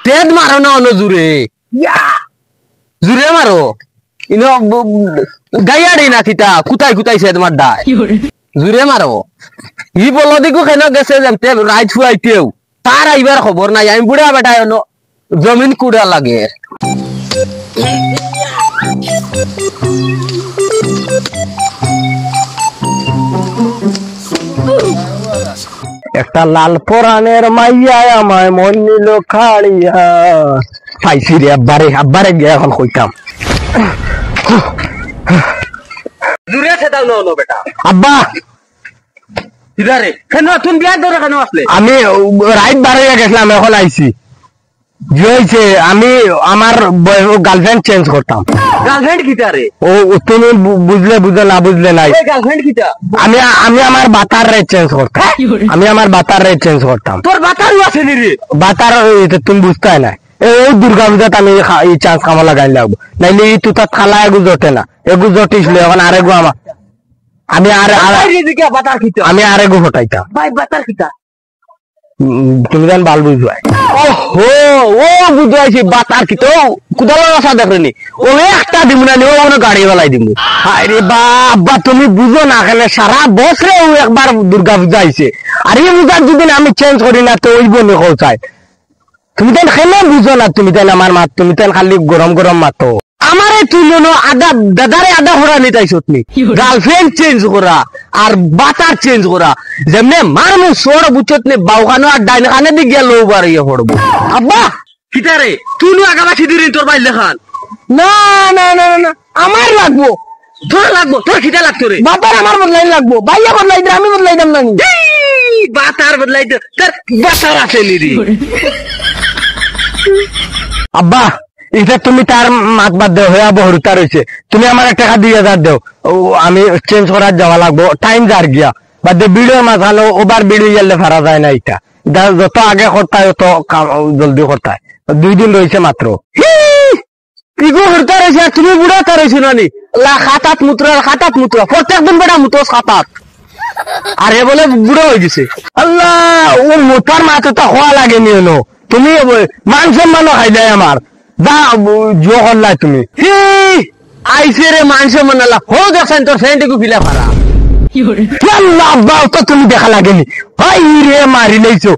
তেজ মারো না অন্য জুড়ে জুড়ে মারো ইনো গাইয়াড়ি না কিতা কুতাই কুতাই সেদ মার দায় জুড়ে মারো ই বলো দিকু কেন গেছে যেমতে রাইট ফুয়াইতেও তার আইবার খবর নাই আমি বুড়া বেটায় জমিন কুড়া লাগে একটা লাল পরানের মাইয়া আমায় মন নিল খাড়িয়া পাইছি রে আব্বারে গিয়ে এখন কইতাম দূরে সেটাও নো বেটা আব্বা ইদারে কেন তুমি বিয়ার ধরে কেন আসলে আমি রাইট বারে গেছিলাম এখন আইছি কি হয়েছে আমি আমার গার্লফ্রেন্ড চেঞ্জ করতাম গার্লফ্রেন্ড কিটারে ও তুমি বুঝলে না বুঝলে নাই গার্লফ্রেন্ড কিটা আমি আমার বাতার রে চেঞ্জ করতাম আমি আমার বাতার রে চেঞ্জ করতাম তোর বাতারও আছে নি রে বাতার তুমি বুঝতে না এই দুর্গা পূজাতে আমি এই চান্স কামা লাগাই লাগবো নাইলে এই তুই খালা এগু জটে না এগু জটিছিল এখন আরেগু আমার আমি আরেগু ফটাইতাম ভাই বাতার কিটা তুমি জান বাল বুঝবাই ওহো ও বুঝাইছি বাতার কি তো কুদালা রাসা দেখনি ও একটা দিমু না ও মনে গাড়ি বেলাই দিমু আরে বাবা তুমি বুঝো না কেন সারা বছরে ও একবার দুর্গা পূজা আইছে আর এই পূজার যদি আমি চেঞ্জ করি না তো ওই বনে কোথায় তুমি তো কেন বুঝো না তুমি তাই আমার মাত তুমি তো খালি গরম গরম মাতো আমারে তুইলো আদা দাদারে আদা হরা নিতাইছ তুমি গার্লফ্রেন্ড চেঞ্জ করা আর বাতার চেঞ্জ করা যেমনে মারমু সোড় বুচত নে বাউখানো আর ডাইন খানে দি গেল ওবার ইয়ে পড়বো আব্বা কিটারে তুই আগাবা সিদিরি তোর বাইল দেখান না না না না আমার লাগবো তোর খিটা লাগতো রে বাতার আমার বদলাই লাগবো ভাইয়া বদলাই দে আমি বদলাই দাম না বাতার বদলাই দে তোর বাতার আছে নি রে আব্বা এটা তুমি তার মাত বাদ দেও হয়ে বহুরতা রয়েছে তুমি আমার টাকা 2000 দেও আমি চেঞ্জ করার যাওয়া লাগবো টাইম যার গিয়া বাদ ভিডিও মাঝানো ওবার ভিডিও গেলে ফারা যায় না এটা যত আগে করতায় তত জলদি করতায় 2 দিন রয়েছে মাত্র ইগো হরতা রয়েছে তুমি বুড়া তা রয়েছে নানি খাতাত মুত্র প্রত্যেক দিন বেড়া মুতো খাতাত আর এ বলে বুড়া হয়ে গেছে আল্লাহ ও মোটার মাথা তো হওয়া লাগেনি এনো তুমি মান সম্মান খাই দেয় আমার যা জো করলাই তুমি আইসে রে মানুষ মানালা হো দেখছেন তোর ফ্রেন্ডকে ফিলা ফারা তো তুমি দেখা লাগেনি ভাই রে মারি লাইছো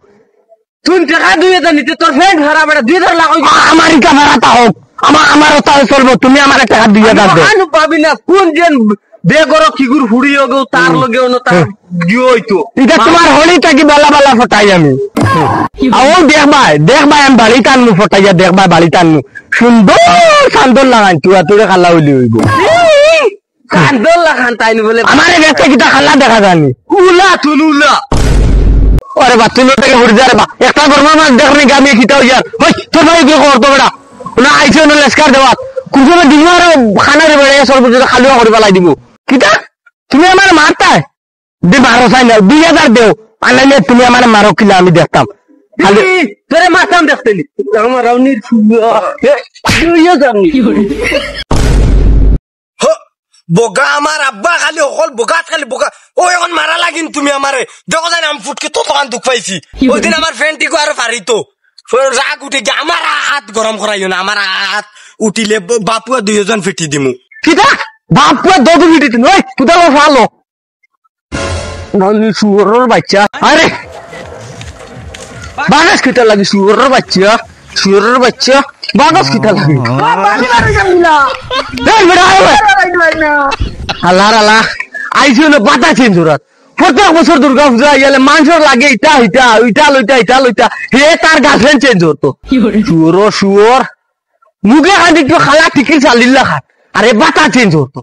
তুই টাকা 2000 নিতে তোর ফ্রেন্ড ভাড়া বেড়া 2000 লাখ আমার কা ভাড়াটা হোক আমারও তাই চলবো তুমি আমার টাকা 2000 দাও আমি পাবি না কোন যেন বেগর কিগুর হুড়িও গো তার লগে অন তার দিও হইতো এটা তোমার হলিটা কি বেলা বেলা ফটাই আমি আও দেখ ভাই আমি বাড়ি টানমু ফটাইয়া দেখ ভাই বাড়ি টানমু সুন্দর সান্দর লাগাই তুই খালা হইলি হইব সান্দর লাগান তাইনি বলে আমারে দেখতে কিটা খালা দেখা জানি উলা তুলুলা আরে বা তুই থেকে হুড় যা রে বা একটা গরমা মাছ দেখনি গামি খিটাও যার হই তোর ভাই কি করতো বেটা না আইছে না লেস্কার দেওয়া কুকুরে দিমার খানা রে বেড়ে সর্বজোর খালিও করে পালাই দিব কিটা তুমি আমার মারতাই দে মারো চাই না 2000 দেও আনাইলে তুমি আমার মারো কিলা আমি দেখতাম খালি তোরে মারতাম দেখতেলি আমার রাউনির 2000 নি বোগা আমার আব্বা খালি অকল বোগাত খালি বোগা ও এখন মারা লাগিন তুমি আমারে দেখো জানি আমি ফুটকে তো তখন দুঃখ পাইছি ওই দিন আমার ফ্রেন্ডটিকে আরো পারিতো রাগ উঠে গিয়ে আমার হাত গরম করাইও না আমার হাত উঠিলে বাপুয়া 2 ফিটি দিমু কিটা বাপুয়া 2 ফিটি দিন ওই কুদা ভালো ননি সুরের বাচ্চা আরে বাগাস কিটা লাগি সুরের বাচ্চা বাগাস কিটা লাগি বানি মারে জামিলা এই বেড়া আল্লাহ আইছো না বাতা চেঞ্জ হরাত প্রত্যেক বছর দুর্গা পূজা গেলে মানুষের লাগে ইটা লইতা হে তার গার্লফ্রেন্ড চেঞ্জ হতো শুয়োর মুখে খালি খালা টিকিট চালিল্লা খাত আরে বাতা চেঞ্জ হতো